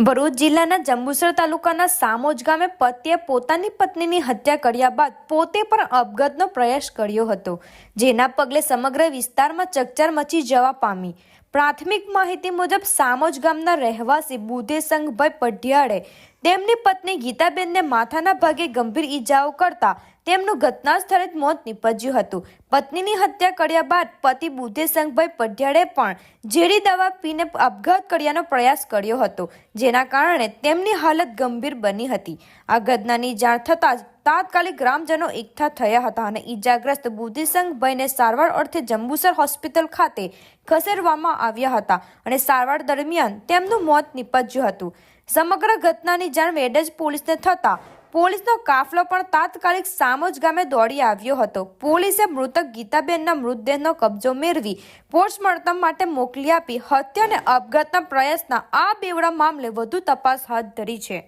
ભરૂચ જિલ્લાના જંબુસર તાલુકાના સામોજ ગામે પતિએ પોતાની પત્નીની હત્યા કર્યા બાદ પોતે પણ આપઘાતનો પ્રયાસ કર્યો હતો, જેના પગલે સમગ્ર વિસ્તારમાં ચકચાર મચી જવા પામી। પ્રાથમિક માહિતી મુજબ સામોજ ગામના રહેવાસી બુધેશંગભાઈ પઢિયાળે તેમની પત્ની ગીતાબેનને માથાના ભાગે ગંભીર ઈજાઓ કરતા તેમનું ઘટના સ્થળે જ મોત નીપજ્યું હતું। પત્નીની હત્યા કર્યા બાદ પતિ બુધેશંગભાઈ પઢિયાળે પણ ઝેરી દવા પીને આપઘાત કર્યાનો પ્રયાસ કર્યો હતો, જેના કારણે તેમની હાલત ગંભીર બની હતી। આ ઘટનાની જાણ થતાં જ તાત્કાલિક ગ્રામજનો એકઠા થયા હતા અને ઈજાગ્રસ્ત બુધેશંગભાઈને સારવાર અર્થે જંબુસર હોસ્પિટલ ખાતે ખસેડવામાં આવ્યા હતા અને સારવાર દરમિયાન તેમનું મોત નીપજ્યું હતું। સમગ્ર ઘટનાની જાણ વેડજ પોલીસને થતાં પોલીસનો કાફલો પણ તાત્કાલિક સામોજ ગામે દોડી આવ્યો હતો। પોલીસે મૃતક ગીતાબેનના મૃતદેહનો કબજો મેળવી પોસ્ટમોર્ટમ માટે મોકલી આપી હત્યા અને આપઘાતના પ્રયાસના આ બેવડા મામલે વધુ તપાસ હાથ ધરી છે।